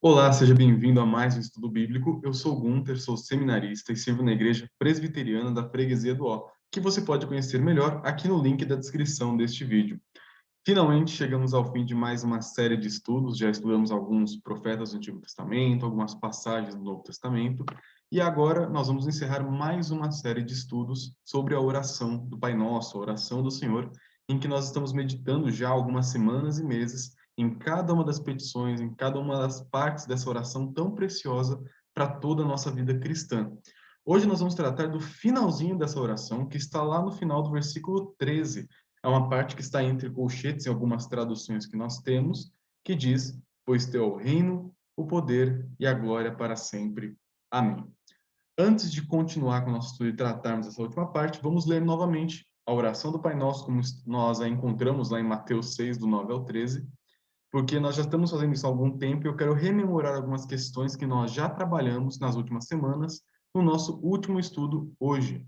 Olá, seja bem-vindo a mais um estudo bíblico. Eu sou o Gunter, sou seminarista e sirvo na Igreja Presbiteriana da Freguesia do Ó, que você pode conhecer melhor aqui no link da descrição deste vídeo. Finalmente chegamos ao fim de mais uma série de estudos, já estudamos alguns profetas do Antigo Testamento, algumas passagens do Novo Testamento, e agora nós vamos encerrar mais uma série de estudos sobre a oração do Pai Nosso, a oração do Senhor, em que nós estamos meditando já há algumas semanas e meses em cada uma das petições, em cada uma das partes dessa oração tão preciosa para toda a nossa vida cristã. Hoje nós vamos tratar do finalzinho dessa oração, que está lá no final do versículo 13. É uma parte que está entre colchetes em algumas traduções que nós temos, que diz: Pois teu é o reino, o poder e a glória para sempre. Amém. Antes de continuar com o nosso estudo e tratarmos essa última parte, vamos ler novamente a oração do Pai Nosso, como nós a encontramos lá em Mateus 6, do 9 ao 13, porque nós já estamos fazendo isso há algum tempo e eu quero rememorar algumas questões que nós já trabalhamos nas últimas semanas, no nosso último estudo hoje.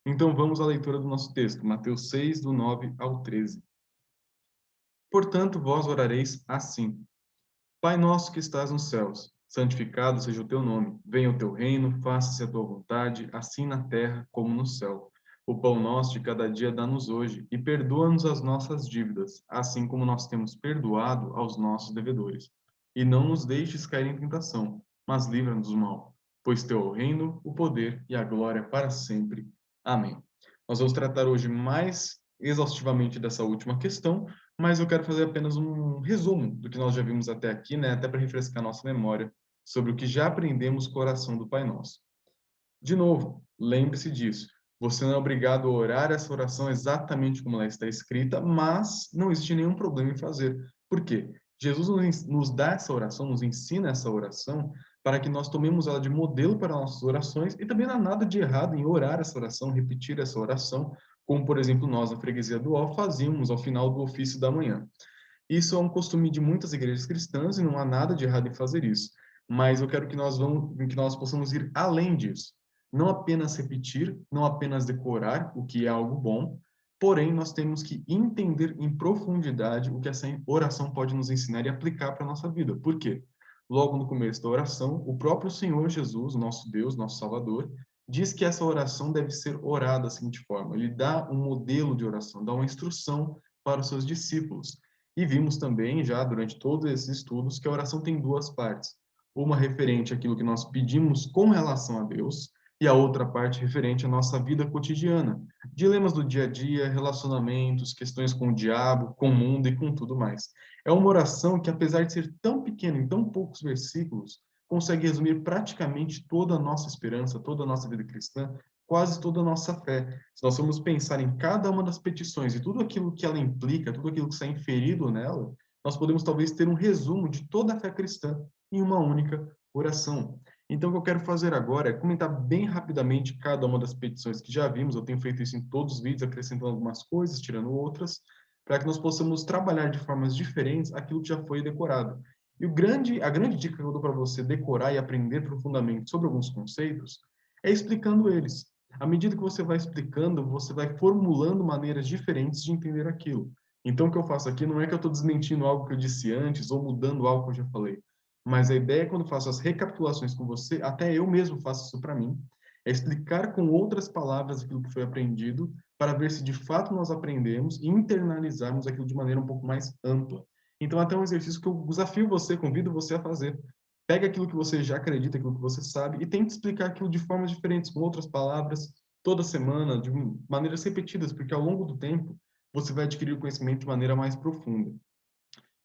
Então vamos à leitura do nosso texto, Mateus 6, do 9 ao 13. Portanto, vós orareis assim: Pai nosso que estás nos céus, santificado seja o teu nome. Venha o teu reino, faça-se a tua vontade, assim na terra como no céu. O pão nosso de cada dia dá-nos hoje, e perdoa-nos as nossas dívidas, assim como nós temos perdoado aos nossos devedores. E não nos deixes cair em tentação, mas livra-nos do mal. Pois teu é o reino, o poder e a glória para sempre. Amém. Nós vamos tratar hoje mais exaustivamente dessa última questão, mas eu quero fazer apenas um resumo do que nós já vimos até aqui, né, até para refrescar nossa memória sobre o que já aprendemos com a oração do Pai Nosso. De novo, lembre-se disso. Você não é obrigado a orar essa oração exatamente como ela está escrita, mas não existe nenhum problema em fazer. Por quê? Jesus nos dá essa oração, nos ensina essa oração, para que nós tomemos ela de modelo para nossas orações, e também não há nada de errado em orar essa oração, repetir essa oração, como, por exemplo, nós, na Freguesia do Ó, fazíamos ao final do ofício da manhã. Isso é um costume de muitas igrejas cristãs e não há nada de errado em fazer isso. Mas eu quero que nós possamos ir além disso. Não apenas repetir, não apenas decorar, o que é algo bom, porém nós temos que entender em profundidade o que essa oração pode nos ensinar e aplicar para a nossa vida. Por quê? Logo no começo da oração, o próprio Senhor Jesus, nosso Deus, nosso Salvador, diz que essa oração deve ser orada da seguinte forma: ele dá um modelo de oração, dá uma instrução para os seus discípulos. E vimos também, já durante todos esses estudos, que a oração tem duas partes. Uma referente àquilo que nós pedimos com relação a Deus, e a outra parte referente à nossa vida cotidiana. Dilemas do dia a dia, relacionamentos, questões com o diabo, com o mundo e com tudo mais. É uma oração que, apesar de ser tão pequena, em tão poucos versículos, consegue resumir praticamente toda a nossa esperança, toda a nossa vida cristã, quase toda a nossa fé. Se nós formos pensar em cada uma das petições e tudo aquilo que ela implica, tudo aquilo que está inferido nela, nós podemos talvez ter um resumo de toda a fé cristã em uma única oração. Então, o que eu quero fazer agora é comentar bem rapidamente cada uma das petições que já vimos. Eu tenho feito isso em todos os vídeos, acrescentando algumas coisas, tirando outras, para que nós possamos trabalhar de formas diferentes aquilo que já foi decorado. E a grande dica que eu dou para você decorar e aprender profundamente sobre alguns conceitos é explicando eles. À medida que você vai explicando, você vai formulando maneiras diferentes de entender aquilo. Então, o que eu faço aqui não é que eu estou desmentindo algo que eu disse antes ou mudando algo que eu já falei. Mas a ideia é quando eu faço as recapitulações com você, até eu mesmo faço isso para mim, é explicar com outras palavras aquilo que foi aprendido, para ver se de fato nós aprendemos e internalizarmos aquilo de maneira um pouco mais ampla. Então, até um exercício que eu desafio você, convido você a fazer. Pega aquilo que você já acredita, aquilo que você sabe, e tente explicar aquilo de formas diferentes, com outras palavras, toda semana, de maneiras repetidas, porque ao longo do tempo você vai adquirir o conhecimento de maneira mais profunda.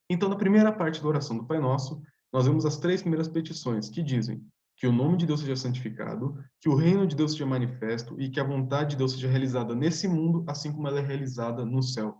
Então, na primeira parte da oração do Pai Nosso, nós vemos as três primeiras petições, que dizem que o nome de Deus seja santificado, que o reino de Deus seja manifesto e que a vontade de Deus seja realizada nesse mundo, assim como ela é realizada no céu.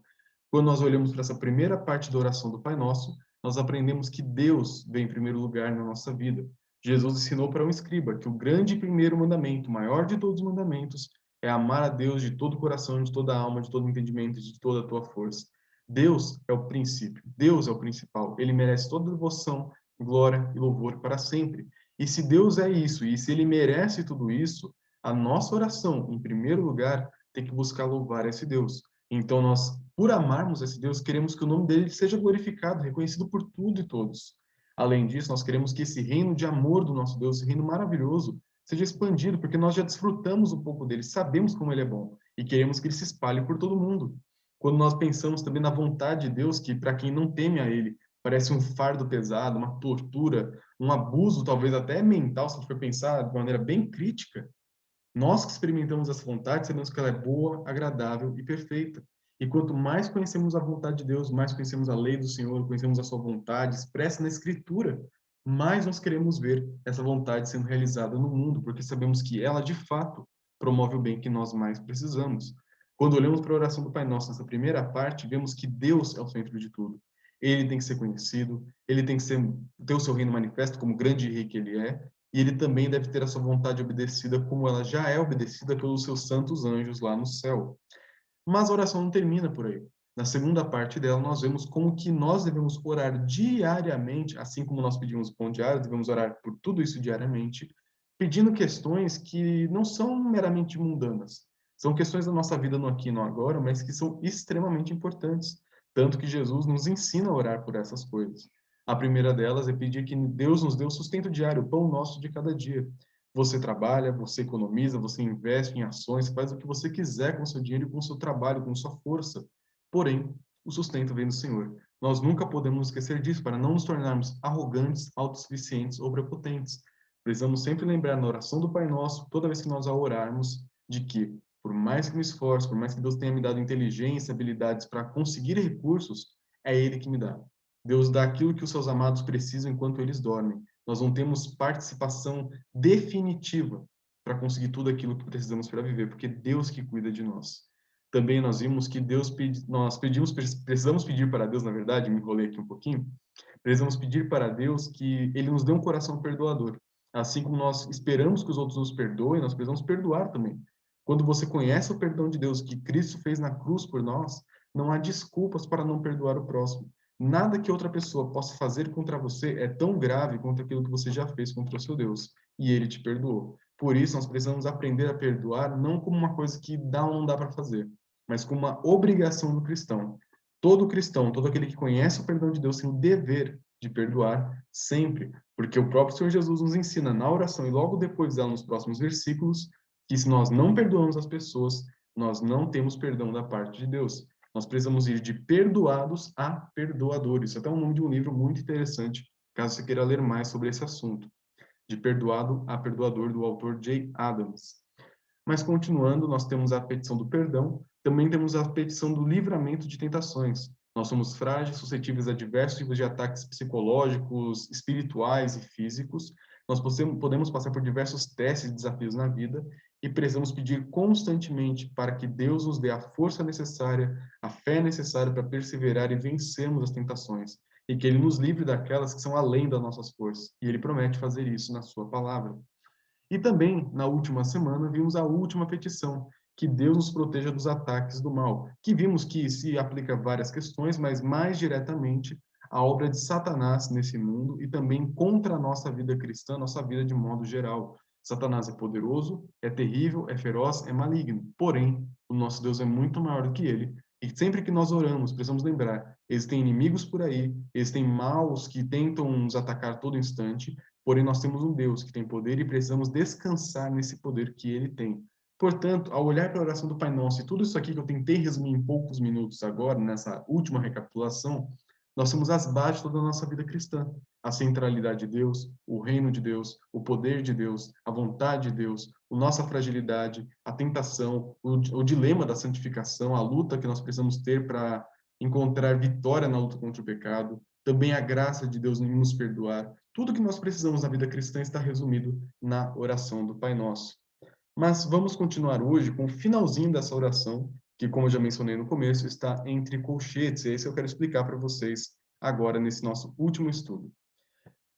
Quando nós olhamos para essa primeira parte da oração do Pai Nosso, nós aprendemos que Deus vem em primeiro lugar na nossa vida. Jesus ensinou para um escriba que o grande primeiro mandamento, o maior de todos os mandamentos, é amar a Deus de todo o coração, de toda a alma, de todo o entendimento, de toda a tua força. Deus é o princípio, Deus é o principal. Ele merece toda devoção, glória e louvor para sempre. E se Deus é isso, e se ele merece tudo isso, a nossa oração, em primeiro lugar, tem que buscar louvar esse Deus. Então nós, por amarmos esse Deus, queremos que o nome dele seja glorificado, reconhecido por tudo e todos. Além disso, nós queremos que esse reino de amor do nosso Deus, esse reino maravilhoso, seja expandido, porque nós já desfrutamos um pouco dele, sabemos como ele é bom e queremos que ele se espalhe por todo mundo. Quando nós pensamos também na vontade de Deus, que para quem não teme a ele, parece um fardo pesado, uma tortura, um abuso, talvez até mental, se a gente for pensar de maneira bem crítica, nós que experimentamos essa vontade, sabemos que ela é boa, agradável e perfeita. E quanto mais conhecemos a vontade de Deus, mais conhecemos a lei do Senhor, conhecemos a sua vontade expressa na Escritura, mais nós queremos ver essa vontade sendo realizada no mundo, porque sabemos que ela, de fato, promove o bem que nós mais precisamos. Quando olhamos para a oração do Pai Nosso, nessa primeira parte, vemos que Deus é o centro de tudo. Ele tem que ser conhecido, ele tem que ter o seu reino manifesto como grande rei que ele é, e ele também deve ter a sua vontade obedecida como ela já é obedecida pelos seus santos anjos lá no céu. Mas a oração não termina por aí. Na segunda parte dela, nós vemos como que nós devemos orar diariamente, assim como nós pedimos o pão diário, devemos orar por tudo isso diariamente, pedindo questões que não são meramente mundanas. São questões da nossa vida no aqui e no agora, mas que são extremamente importantes. Tanto que Jesus nos ensina a orar por essas coisas. A primeira delas é pedir que Deus nos dê o sustento diário, o pão nosso de cada dia. Você trabalha, você economiza, você investe em ações, faz o que você quiser com o seu dinheiro, com o seu trabalho, com sua força. Porém, o sustento vem do Senhor. Nós nunca podemos nos esquecer disso para não nos tornarmos arrogantes, autossuficientes ou prepotentes. Precisamos sempre lembrar na oração do Pai Nosso, toda vez que nós a orarmos, de que, por mais que me esforce, por mais que Deus tenha me dado inteligência, habilidades para conseguir recursos, é Ele que me dá. Deus dá aquilo que os seus amados precisam enquanto eles dormem. Nós não temos participação definitiva para conseguir tudo aquilo que precisamos para viver, porque é Deus que cuida de nós. Também nós vimos que precisamos pedir para Deus, na verdade, me enrolei aqui um pouquinho, precisamos pedir para Deus que Ele nos dê um coração perdoador. Assim como nós esperamos que os outros nos perdoem, nós precisamos perdoar também. Quando você conhece o perdão de Deus que Cristo fez na cruz por nós, não há desculpas para não perdoar o próximo. Nada que outra pessoa possa fazer contra você é tão grave quanto aquilo que você já fez contra o seu Deus, e ele te perdoou. Por isso, nós precisamos aprender a perdoar não como uma coisa que dá ou não dá para fazer, mas como uma obrigação do cristão. Todo cristão, todo aquele que conhece o perdão de Deus, tem o dever de perdoar sempre, porque o próprio Senhor Jesus nos ensina na oração e logo depois dela, nos próximos versículos, que se nós não perdoamos as pessoas, nós não temos perdão da parte de Deus. Nós precisamos ir de perdoados a perdoadores. Isso é até o nome de um livro muito interessante, caso você queira ler mais sobre esse assunto. De perdoado a perdoador, do autor Jay Adams. Mas continuando, nós temos a petição do perdão, também temos a petição do livramento de tentações. Nós somos frágeis, suscetíveis a diversos tipos de ataques psicológicos, espirituais e físicos. Nós podemos passar por diversos testes e desafios na vida e precisamos pedir constantemente para que Deus nos dê a força necessária, a fé necessária para perseverar e vencermos as tentações. E que Ele nos livre daquelas que são além das nossas forças. E Ele promete fazer isso na Sua palavra. E também, na última semana, vimos a última petição, que Deus nos proteja dos ataques do mal, que vimos que se aplica a várias questões, mas mais diretamente a obra de Satanás nesse mundo e também contra a nossa vida cristã, nossa vida de modo geral. Satanás é poderoso, é terrível, é feroz, é maligno. Porém, o nosso Deus é muito maior do que ele. E sempre que nós oramos, precisamos lembrar, existem inimigos por aí, existem maus que tentam nos atacar a todo instante, porém nós temos um Deus que tem poder e precisamos descansar nesse poder que ele tem. Portanto, ao olhar para a oração do Pai Nosso e tudo isso aqui que eu tentei resumir em poucos minutos agora, nessa última recapitulação, nós temos as bases de toda a nossa vida cristã. A centralidade de Deus, o reino de Deus, o poder de Deus, a vontade de Deus, a nossa fragilidade, a tentação, o dilema da santificação, a luta que nós precisamos ter para encontrar vitória na luta contra o pecado, também a graça de Deus em nos perdoar. Tudo que nós precisamos na vida cristã está resumido na oração do Pai Nosso. Mas vamos continuar hoje com o finalzinho dessa oração, que, como eu já mencionei no começo, está entre colchetes. E é isso que eu quero explicar para vocês agora nesse nosso último estudo.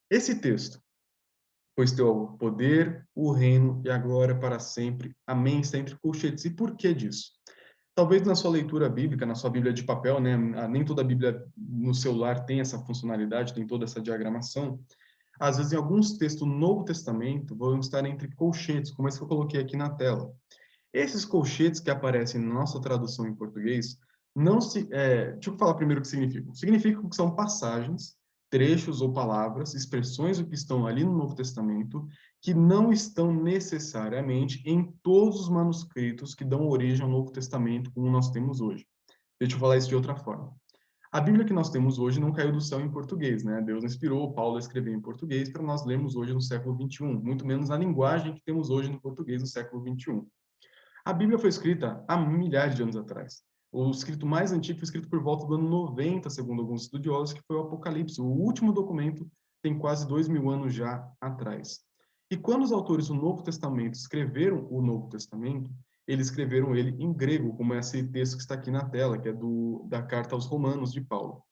Esse texto, pois teu o poder, o reino e a glória para sempre. Amém. Está entre colchetes. E por que disso? Talvez na sua leitura bíblica, na sua Bíblia de papel, né? Nem toda Bíblia no celular tem essa funcionalidade, tem toda essa diagramação. Às vezes, em alguns textos do Novo Testamento, vão estar entre colchetes, como esse que eu coloquei aqui na tela. Esses colchetes que aparecem na nossa tradução em português, não se... deixa eu falar primeiro o que significam. Significam que são passagens trechos ou palavras, expressões que estão ali no Novo Testamento, que não estão necessariamente em todos os manuscritos que dão origem ao Novo Testamento como nós temos hoje. Deixa eu falar isso de outra forma. A Bíblia que nós temos hoje não caiu do céu em português, né? Deus inspirou Paulo a escrever em português para nós lermos hoje no século XXI, muito menos a linguagem que temos hoje no português no século XXI. A Bíblia foi escrita há milhares de anos atrás. O escrito mais antigo foi escrito por volta do ano 90, segundo alguns estudiosos, que foi o Apocalipse. O último documento tem quase 2000 anos já atrás. E quando os autores do Novo Testamento escreveram o Novo Testamento, eles escreveram ele em grego, como esse texto que está aqui na tela, que é da carta aos Romanos de Paulo.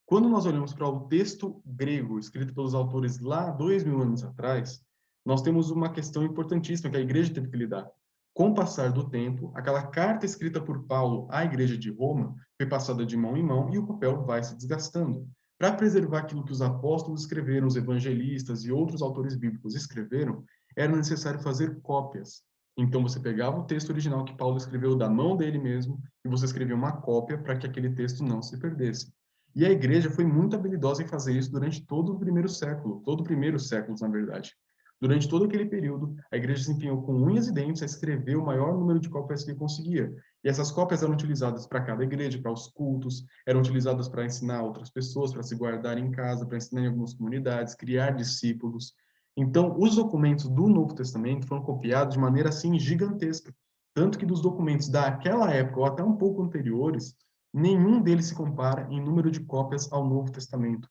Quando nós olhamos para o texto grego escrito pelos autores lá 2000 anos atrás, nós temos uma questão importantíssima que a igreja teve que lidar. Com o passar do tempo, aquela carta escrita por Paulo à igreja de Roma foi passada de mão em mão e o papel vai se desgastando. Para preservar aquilo que os apóstolos escreveram, os evangelistas e outros autores bíblicos escreveram, era necessário fazer cópias. Então você pegava o texto original que Paulo escreveu da mão dele mesmo e você escrevia uma cópia para que aquele texto não se perdesse. E a igreja foi muito habilidosa em fazer isso durante todo o primeiro século, todo o primeiro século, na verdade. Durante todo aquele período, a igreja se empenhou com unhas e dentes a escrever o maior número de cópias que conseguia. E essas cópias eram utilizadas para cada igreja, para os cultos, eram utilizadas para ensinar outras pessoas, para se guardar em casa, para ensinar em algumas comunidades, criar discípulos. Então, os documentos do Novo Testamento foram copiados de maneira assim gigantesca. Tanto que dos documentos daquela época, ou até um pouco anteriores, nenhum deles se compara em número de cópias ao Novo Testamento.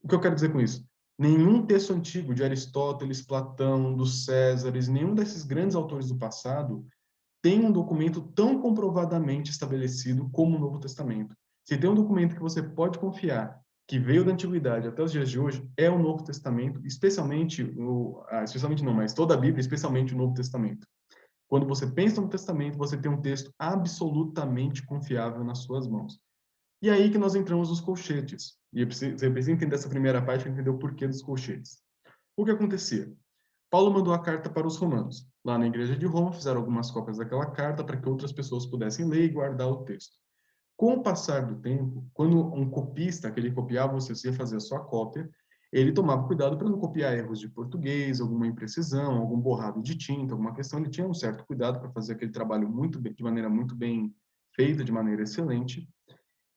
O que eu quero dizer com isso? Nenhum texto antigo de Aristóteles, Platão, dos Césares, nenhum desses grandes autores do passado tem um documento tão comprovadamente estabelecido como o Novo Testamento. Se tem um documento que você pode confiar, que veio da antiguidade até os dias de hoje, é o Novo Testamento, especialmente não, mas toda a Bíblia, especialmente o Novo Testamento. Quando você pensa no Testamento, você tem um texto absolutamente confiável nas suas mãos. E aí que nós entramos nos colchetes. E você precisa entender essa primeira parte para entender o porquê dos colchetes. O que acontecia? Paulo mandou a carta para os romanos. Lá na igreja de Roma, fizeram algumas cópias daquela carta para que outras pessoas pudessem ler e guardar o texto. Com o passar do tempo, quando um copista, que ele copiava, você ia fazer a sua cópia, ele tomava cuidado para não copiar erros de português, alguma imprecisão, algum borrado de tinta, alguma questão. Ele tinha um certo cuidado para fazer aquele trabalho de maneira muito bem feita, de maneira excelente.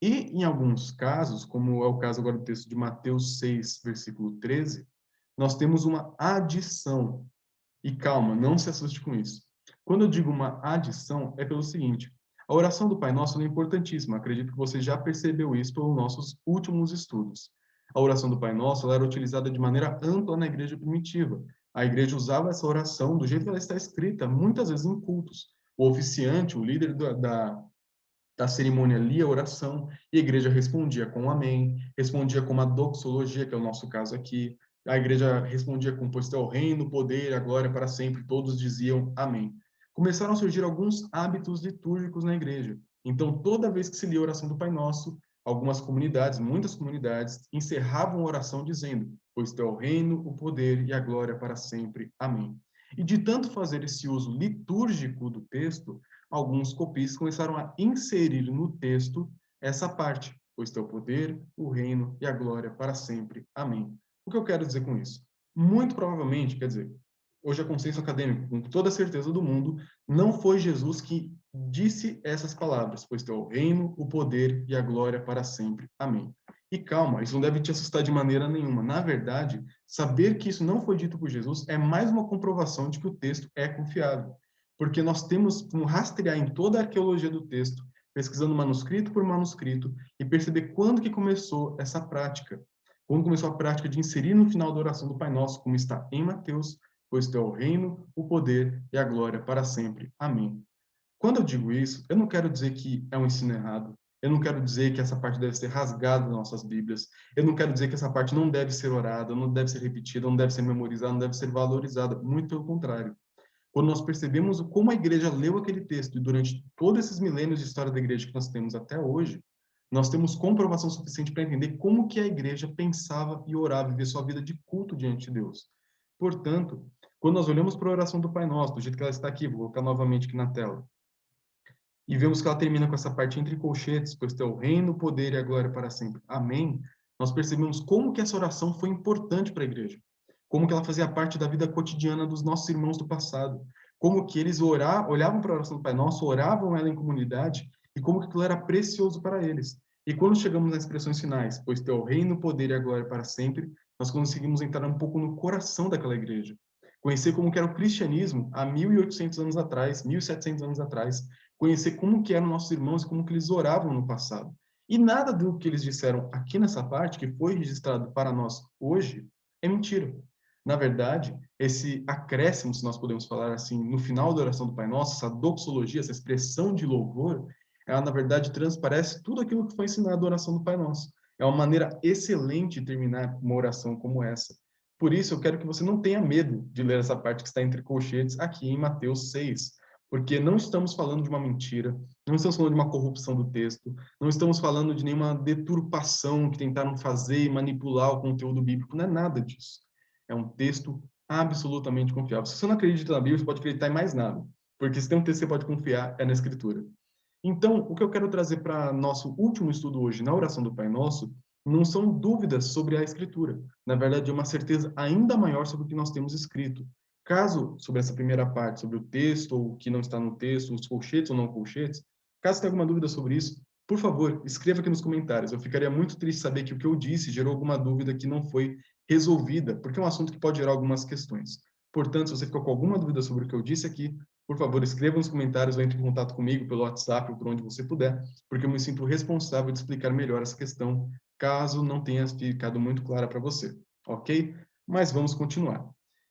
E, em alguns casos, como é o caso agora do texto de Mateus 6, versículo 13, nós temos uma adição. E calma, não se assuste com isso. Quando eu digo uma adição, é pelo seguinte: a oração do Pai Nosso é importantíssima. Acredito que você já percebeu isso pelos nossos últimos estudos. A oração do Pai Nosso ela era utilizada de maneira ampla na igreja primitiva. A igreja usava essa oração do jeito que ela está escrita, muitas vezes em cultos. O oficiante, o líder da cerimônia lia a oração e a igreja respondia com um amém, respondia com uma doxologia, que é o nosso caso aqui. A igreja respondia com pois teu reino, o poder e a glória para sempre. Todos diziam amém. Começaram a surgir alguns hábitos litúrgicos na igreja. Então, toda vez que se lia a oração do Pai Nosso, algumas comunidades, muitas comunidades, encerravam a oração dizendo: pois teu reino, o poder e a glória para sempre. Amém. E de tanto fazer esse uso litúrgico do texto, alguns copistas começaram a inserir no texto essa parte, pois teu poder, o reino e a glória para sempre. Amém. O que eu quero dizer com isso? Muito provavelmente, quer dizer, hoje é consenso acadêmico, com toda a certeza do mundo, não foi Jesus que disse essas palavras, pois teu reino, o poder e a glória para sempre. Amém. E calma, isso não deve te assustar de maneira nenhuma. Na verdade, saber que isso não foi dito por Jesus é mais uma comprovação de que o texto é confiável. Porque nós temos como rastrear em toda a arqueologia do texto, pesquisando manuscrito por manuscrito, e perceber quando que começou essa prática. Quando começou a prática de inserir no final da oração do Pai Nosso, como está em Mateus, pois teu é o reino, o poder e a glória para sempre. Amém. Quando eu digo isso, eu não quero dizer que é um ensino errado. Eu não quero dizer que essa parte deve ser rasgada das nossas Bíblias. Eu não quero dizer que essa parte não deve ser orada, não deve ser repetida, não deve ser memorizada, não deve ser valorizada. Muito pelo contrário. Quando nós percebemos como a igreja leu aquele texto e durante todos esses milênios de história da igreja que nós temos até hoje, nós temos comprovação suficiente para entender como que a igreja pensava e orava, vivia sua vida de culto diante de Deus. Portanto, quando nós olhamos para a oração do Pai Nosso, do jeito que ela está aqui, vou colocar novamente aqui na tela, e vemos que ela termina com essa parte entre colchetes, pois teu reino, o poder e a glória para sempre. Amém. nós percebemos como que essa oração foi importante para a igreja, como que ela fazia parte da vida cotidiana dos nossos irmãos do passado, como que eles olhavam para a oração do Pai Nosso, oravam ela em comunidade, e como que aquilo era precioso para eles. E quando chegamos nas expressões finais, pois teu reino, o poder e a glória para sempre, nós conseguimos entrar um pouco no coração daquela igreja. Conhecer como que era o cristianismo há 1.800 anos atrás, 1.700 anos atrás. Conhecer como que eram nossos irmãos e como que eles oravam no passado. E nada do que eles disseram aqui nessa parte, que foi registrado para nós hoje, é mentira. Na verdade, esse acréscimo, se nós podemos falar assim, no final da oração do Pai Nosso, essa doxologia, essa expressão de louvor, ela, na verdade, transparece tudo aquilo que foi ensinado na oração do Pai Nosso. É uma maneira excelente de terminar uma oração como essa. Por isso, eu quero que você não tenha medo de ler essa parte que está entre colchetes aqui em Mateus 6, porque não estamos falando de uma mentira, não estamos falando de uma corrupção do texto, não estamos falando de nenhuma deturpação que tentaram fazer e manipular o conteúdo bíblico, não é nada disso. É um texto absolutamente confiável. Se você não acredita na Bíblia, você pode acreditar em mais nada, porque se tem um texto que você pode confiar, é na Escritura. Então, o que eu quero trazer para nosso último estudo hoje, na oração do Pai Nosso, não são dúvidas sobre a Escritura. Na verdade, é uma certeza ainda maior sobre o que nós temos escrito. Caso, sobre essa primeira parte, sobre o texto, ou o que não está no texto, os colchetes ou não colchetes, caso tenha alguma dúvida sobre isso, por favor, escreva aqui nos comentários. Eu ficaria muito triste saber que o que eu disse gerou alguma dúvida que não foi resolvida, porque é um assunto que pode gerar algumas questões. Portanto, se você ficou com alguma dúvida sobre o que eu disse aqui, por favor, escreva nos comentários ou entre em contato comigo pelo WhatsApp ou por onde você puder, porque eu me sinto responsável de explicar melhor essa questão, caso não tenha ficado muito clara para você, ok? Mas vamos continuar.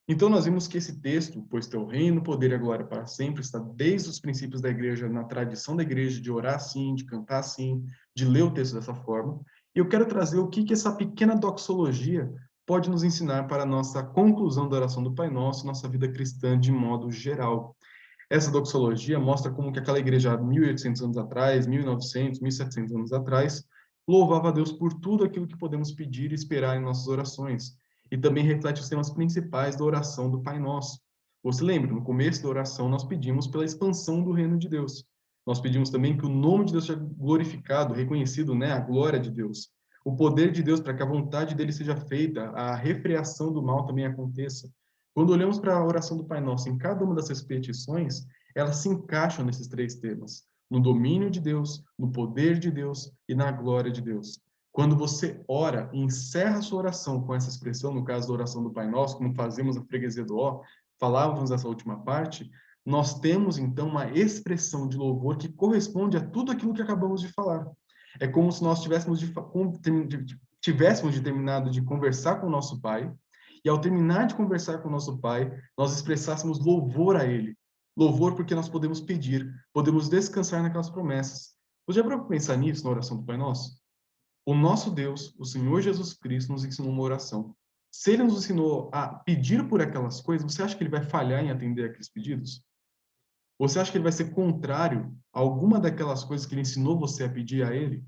Então, nós vimos que esse texto, pois teu reino, o poder e a glória para sempre, está desde os princípios da igreja, na tradição da igreja, de orar assim, de cantar assim, de ler o texto dessa forma. E eu quero trazer o que essa pequena doxologia pode nos ensinar para a nossa conclusão da oração do Pai Nosso, nossa vida cristã de modo geral. Essa doxologia mostra como que aquela igreja há 1.800 anos atrás, 1.900, 1.700 anos atrás, louvava a Deus por tudo aquilo que podemos pedir e esperar em nossas orações. E também reflete os temas principais da oração do Pai Nosso. Você lembra, no começo da oração nós pedimos pela expansão do reino de Deus. Nós pedimos também que o nome de Deus seja glorificado, reconhecido, né, a glória de Deus. O poder de Deus para que a vontade dele seja feita, a refreação do mal também aconteça. Quando olhamos para a oração do Pai Nosso, em cada uma dessas petições, elas se encaixam nesses três temas: no domínio de Deus, no poder de Deus e na glória de Deus. Quando você ora e encerra a sua oração com essa expressão, no caso da oração do Pai Nosso, como fazemos na freguesia do Ó, falávamos nessa última parte, nós temos então uma expressão de louvor que corresponde a tudo aquilo que acabamos de falar. É como se nós tivéssemos terminado de conversar com o nosso Pai, e ao terminar de conversar com o nosso Pai, nós expressássemos louvor a Ele. Louvor porque nós podemos pedir, podemos descansar naquelas promessas. Você já parou para pensar nisso na oração do Pai Nosso? O nosso Deus, o Senhor Jesus Cristo, nos ensinou uma oração. Se Ele nos ensinou a pedir por aquelas coisas, você acha que Ele vai falhar em atender aqueles pedidos? Você acha que Ele vai ser contrário a alguma daquelas coisas que Ele ensinou você a pedir a Ele?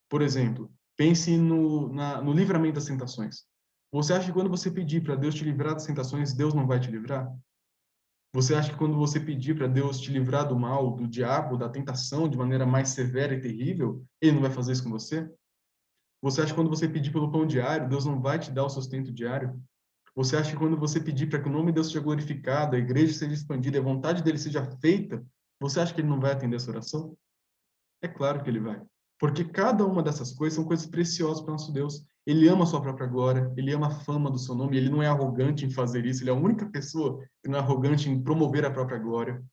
Por exemplo, pense no livramento das tentações. Você acha que quando você pedir para Deus te livrar das tentações, Deus não vai te livrar? Você acha que quando você pedir para Deus te livrar do mal, do diabo, da tentação de maneira mais severa e terrível, Ele não vai fazer isso com você? Você acha que quando você pedir pelo pão diário, Deus não vai te dar o sustento diário? Você acha que quando você pedir para que o nome de Deus seja glorificado, a igreja seja expandida, a vontade dele seja feita, você acha que ele não vai atender essa oração? É claro que ele vai. Porque cada uma dessas coisas são coisas preciosas para o nosso Deus. Ele ama a sua própria glória, ele ama a fama do seu nome, ele não é arrogante em fazer isso, ele é a única pessoa que não é arrogante em promover a própria glória.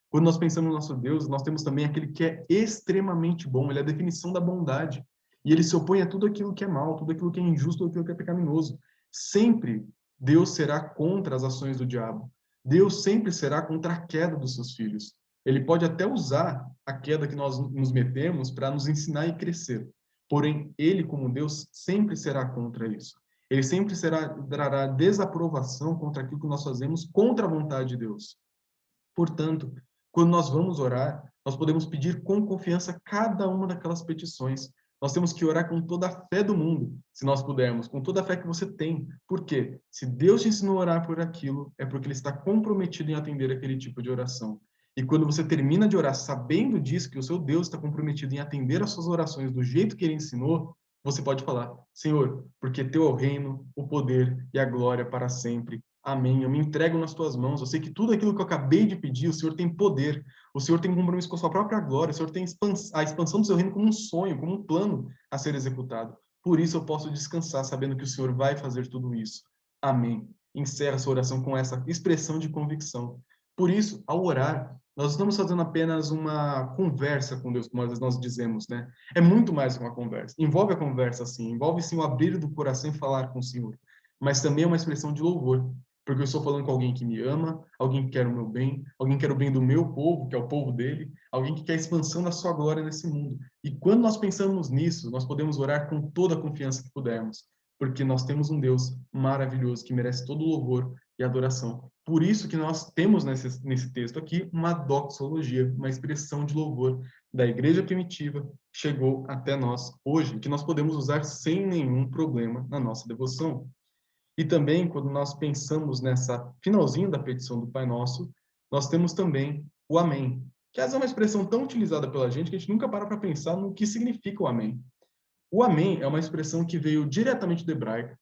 Quando nós pensamos no nosso Deus, nós temos também aquele que é extremamente bom, ele é a definição da bondade. E ele se opõe a tudo aquilo que é mal, tudo aquilo que é injusto, tudo aquilo que é pecaminoso. Sempre Deus será contra as ações do diabo. Deus sempre será contra a queda dos seus filhos. Ele pode até usar a queda que nós nos metemos para nos ensinar e crescer. Porém, ele, como Deus, sempre será contra isso. Ele sempre trará desaprovação contra aquilo que nós fazemos contra a vontade de Deus. Portanto, quando nós vamos orar, nós podemos pedir com confiança cada uma daquelas petições. Nós temos que orar com toda a fé do mundo, se nós pudermos, com toda a fé que você tem. Por quê? Se Deus te ensinou a orar por aquilo, é porque Ele está comprometido em atender aquele tipo de oração. E quando você termina de orar sabendo disso, que o seu Deus está comprometido em atender as suas orações do jeito que Ele ensinou, você pode falar: Senhor, porque teu é o reino, o poder e a glória para sempre. Amém. Eu me entrego nas tuas mãos. Eu sei que tudo aquilo que eu acabei de pedir, o Senhor tem poder. O Senhor tem um compromisso com a sua própria glória. O Senhor tem a expansão do seu reino como um sonho, como um plano a ser executado. Por isso eu posso descansar sabendo que o Senhor vai fazer tudo isso. Amém. Encerra sua oração com essa expressão de convicção. Por isso, ao orar, nós estamos fazendo apenas uma conversa com Deus, como às vezes nós dizemos, né? É muito mais que uma conversa. Envolve a conversa, sim. Envolve, sim, o abrir do coração e falar com o Senhor. Mas também é uma expressão de louvor, porque eu estou falando com alguém que me ama, alguém que quer o meu bem, alguém que quer o bem do meu povo, que é o povo dele, alguém que quer a expansão da sua glória nesse mundo. E quando nós pensamos nisso, nós podemos orar com toda a confiança que pudermos, porque nós temos um Deus maravilhoso que merece todo o louvor e adoração. Por isso que nós temos nesse texto aqui uma doxologia, uma expressão de louvor da igreja primitiva chegou até nós hoje, que nós podemos usar sem nenhum problema na nossa devoção. E também, quando nós pensamos nessa finalzinho da petição do Pai Nosso, nós temos também o Amém, que essa é uma expressão tão utilizada pela gente que a gente nunca para pensar no que significa o Amém. O amém é uma expressão que veio diretamente do hebraico,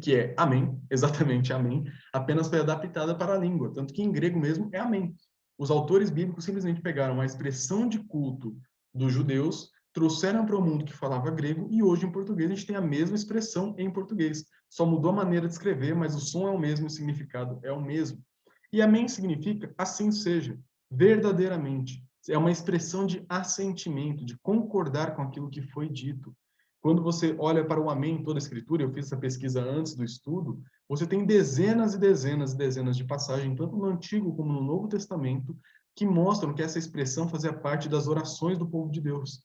que é amém, exatamente amém, apenas foi adaptada para a língua, tanto que em grego mesmo é amém. Os autores bíblicos simplesmente pegaram a expressão de culto dos judeus, trouxeram para o mundo que falava grego e hoje em português a gente tem a mesma expressão em português. Só mudou a maneira de escrever, mas o som é o mesmo, o significado é o mesmo. E amém significa assim seja, verdadeiramente. É uma expressão de assentimento, de concordar com aquilo que foi dito. Quando você olha para o amém em toda a escritura, eu fiz essa pesquisa antes do estudo, você tem dezenas e dezenas e dezenas de passagens, tanto no Antigo como no Novo Testamento, que mostram que essa expressão fazia parte das orações do povo de Deus.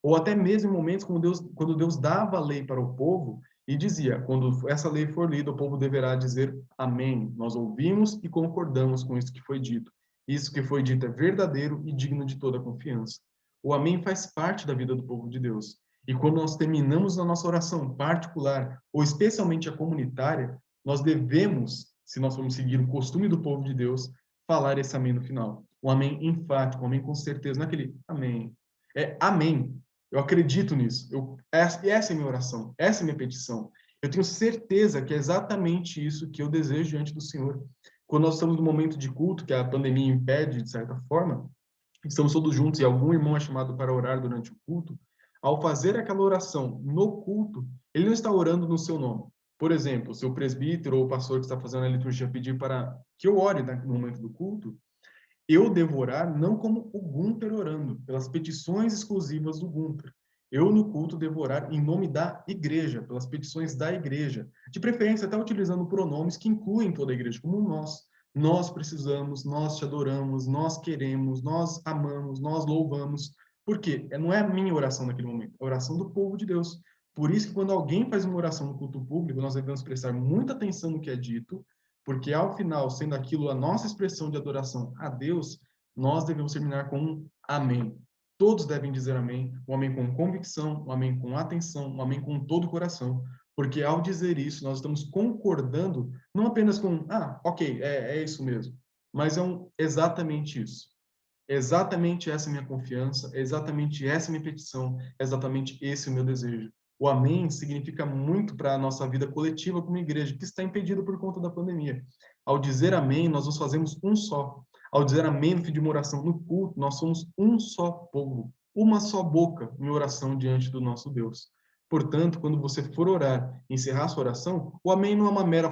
Ou até mesmo em momentos quando Deus dava a lei para o povo e dizia, quando essa lei for lida, o povo deverá dizer amém. Nós ouvimos e concordamos com isso que foi dito. Isso que foi dito é verdadeiro e digno de toda confiança. O amém faz parte da vida do povo de Deus. E quando nós terminamos a nossa oração particular, ou especialmente a comunitária, nós devemos, se nós formos seguir o costume do povo de Deus, falar esse amém no final. Um amém enfático, um amém com certeza, não é aquele amém. É amém. Eu acredito nisso. Essa é a minha oração, essa é a minha petição. Eu tenho certeza que é exatamente isso que eu desejo diante do Senhor. Quando nós estamos no momento de culto, que a pandemia impede, de certa forma, estamos todos juntos e algum irmão é chamado para orar durante o culto, ao fazer aquela oração no culto, ele não está orando no seu nome. Por exemplo, o seu presbítero ou o pastor que está fazendo a liturgia pedir para que eu ore no momento do culto, eu devo orar não como o Gunter orando, pelas petições exclusivas do Gunter. Eu, no culto, devo orar em nome da igreja, pelas petições da igreja. De preferência, até utilizando pronomes que incluem toda a igreja, como nós. Nós precisamos, nós te adoramos, nós queremos, nós amamos, nós louvamos. Por quê? Não é a minha oração naquele momento, é a oração do povo de Deus. Por isso que quando alguém faz uma oração no culto público, nós devemos prestar muita atenção no que é dito, porque ao final, sendo aquilo a nossa expressão de adoração a Deus, nós devemos terminar com um amém. Todos devem dizer amém, um amém com convicção, um amém com atenção, um amém com todo o coração, porque ao dizer isso, nós estamos concordando não apenas com, ok, é isso mesmo, mas exatamente isso. Exatamente essa é a minha confiança, exatamente essa é a minha petição, exatamente esse é o meu desejo. O amém significa muito para a nossa vida coletiva como igreja, que está impedida por conta da pandemia. Ao dizer amém, nós nos fazemos um só. Ao dizer amém no fim de uma oração no culto, nós somos um só povo, uma só boca em oração diante do nosso Deus. Portanto, quando você for orar e encerrar sua oração, o amém não é uma mera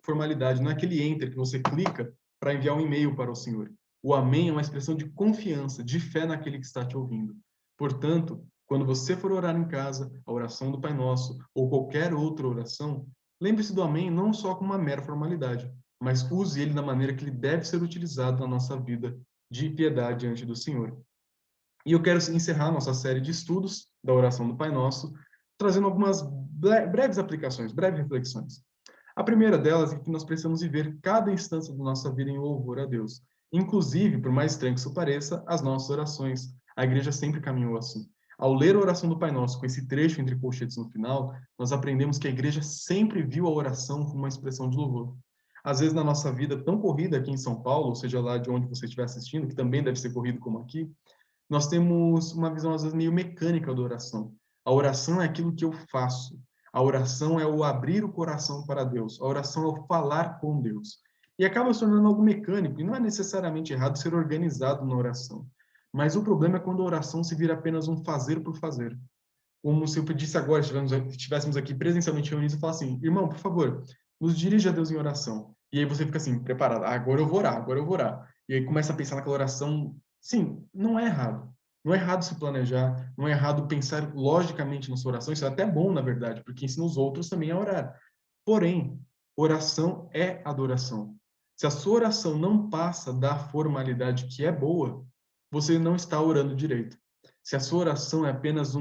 formalidade, não é aquele enter que você clica para enviar um e-mail para o Senhor. O amém é uma expressão de confiança, de fé naquele que está te ouvindo. Portanto, quando você for orar em casa, a oração do Pai Nosso ou qualquer outra oração, lembre-se do amém não só como uma mera formalidade, mas use ele da maneira que ele deve ser utilizado na nossa vida de piedade diante do Senhor. E eu quero encerrar nossa série de estudos da oração do Pai Nosso, trazendo algumas breves aplicações, breves reflexões. A primeira delas é que nós precisamos viver cada instância da nossa vida em louvor a Deus. Inclusive, por mais estranho que isso pareça, as nossas orações. A igreja sempre caminhou assim. Ao ler a oração do Pai Nosso, com esse trecho entre colchetes no final, nós aprendemos que a igreja sempre viu a oração como uma expressão de louvor. Às vezes, na nossa vida tão corrida aqui em São Paulo, ou seja lá de onde você estiver assistindo, que também deve ser corrido como aqui, nós temos uma visão, às vezes, meio mecânica da oração. A oração é aquilo que eu faço. A oração é o abrir o coração para Deus. A oração é o falar com Deus. E acaba se tornando algo mecânico, e não é necessariamente errado ser organizado na oração. Mas o problema é quando a oração se vira apenas um fazer por fazer. Como se eu pedisse agora, estivéssemos aqui presencialmente reunidos e falasse assim, irmão, por favor, nos dirija a Deus em oração. E aí você fica assim, preparado, agora eu vou orar, agora eu vou orar. E aí começa a pensar naquela oração. Sim, não é errado. Não é errado se planejar, não é errado pensar logicamente na sua oração, isso é até bom, na verdade, porque ensina os outros também a orar. Porém, oração é adoração. Se a sua oração não passa da formalidade que é boa, você não está orando direito. Se a sua oração é apenas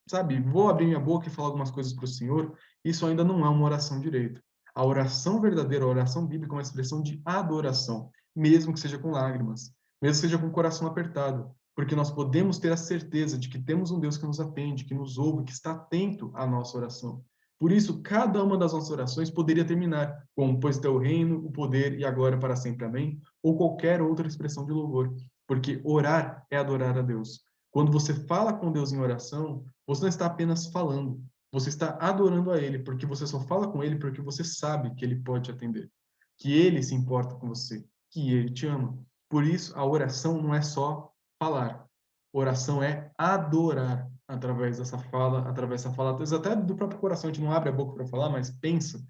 sabe, vou abrir minha boca e falar algumas coisas para o Senhor, isso ainda não é uma oração direito. A oração verdadeira, a oração bíblica é uma expressão de adoração, mesmo que seja com lágrimas, mesmo que seja com o coração apertado, porque nós podemos ter a certeza de que temos um Deus que nos atende, que nos ouve, que está atento à nossa oração. Por isso, cada uma das nossas orações poderia terminar com pois teu reino, o poder e agora para sempre, amém? Ou qualquer outra expressão de louvor, porque orar é adorar a Deus. Quando você fala com Deus em oração, você não está apenas falando, você está adorando a Ele, porque você só fala com Ele porque você sabe que Ele pode te atender, que Ele se importa com você, que Ele te ama. Por isso, a oração não é só falar. Oração é adorar através dessa fala, às vezes até do próprio coração, a gente não abre a boca para falar, mas pensa.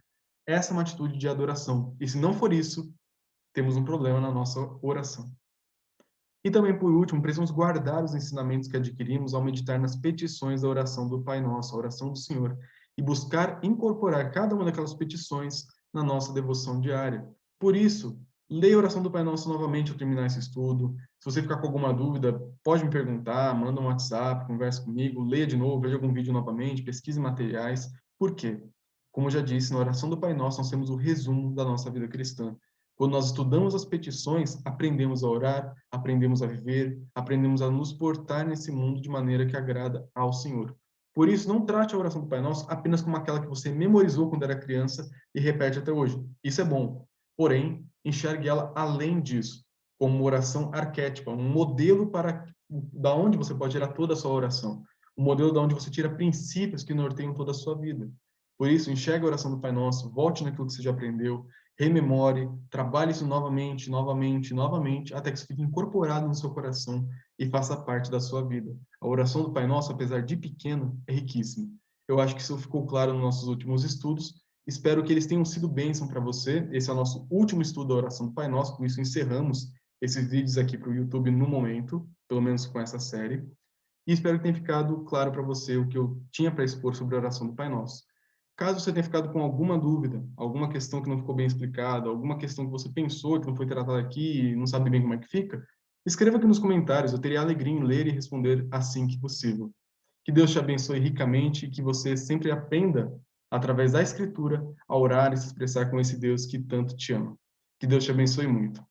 Essa é uma atitude de adoração. E se não for isso, temos um problema na nossa oração. E também, por último, precisamos guardar os ensinamentos que adquirimos ao meditar nas petições da oração do Pai Nosso, a oração do Senhor, e buscar incorporar cada uma daquelas petições na nossa devoção diária. Por isso, leia a oração do Pai Nosso novamente ao terminar esse estudo. Se você ficar com alguma dúvida, pode me perguntar, manda um WhatsApp, converse comigo, leia de novo, veja algum vídeo novamente, pesquise materiais. Por quê? Como eu já disse, na oração do Pai Nosso, nós temos o resumo da nossa vida cristã. Quando nós estudamos as petições, aprendemos a orar, aprendemos a viver, aprendemos a nos portar nesse mundo de maneira que agrada ao Senhor. Por isso, não trate a oração do Pai Nosso apenas como aquela que você memorizou quando era criança e repete até hoje. Isso é bom. Porém, enxergue ela além disso, como uma oração arquétipa, um modelo para da onde você pode tirar toda a sua oração, um modelo da onde você tira princípios que norteiam toda a sua vida. Por isso, enxergue a oração do Pai Nosso, volte naquilo que você já aprendeu, rememore, trabalhe isso novamente, novamente, novamente, até que isso fique incorporado no seu coração e faça parte da sua vida. A oração do Pai Nosso, apesar de pequena, é riquíssima. Eu acho que isso ficou claro nos nossos últimos estudos. Espero que eles tenham sido bênção para você. Esse é o nosso último estudo da oração do Pai Nosso, com isso encerramos esses vídeos aqui para o YouTube no momento, pelo menos com essa série. E espero que tenha ficado claro para você o que eu tinha para expor sobre a oração do Pai Nosso. Caso você tenha ficado com alguma dúvida, alguma questão que não ficou bem explicada, alguma questão que você pensou que não foi tratada aqui e não sabe bem como é que fica, escreva aqui nos comentários, eu teria alegria em ler e responder assim que possível. Que Deus te abençoe ricamente e que você sempre aprenda, através da Escritura, a orar e se expressar com esse Deus que tanto te ama. Que Deus te abençoe muito.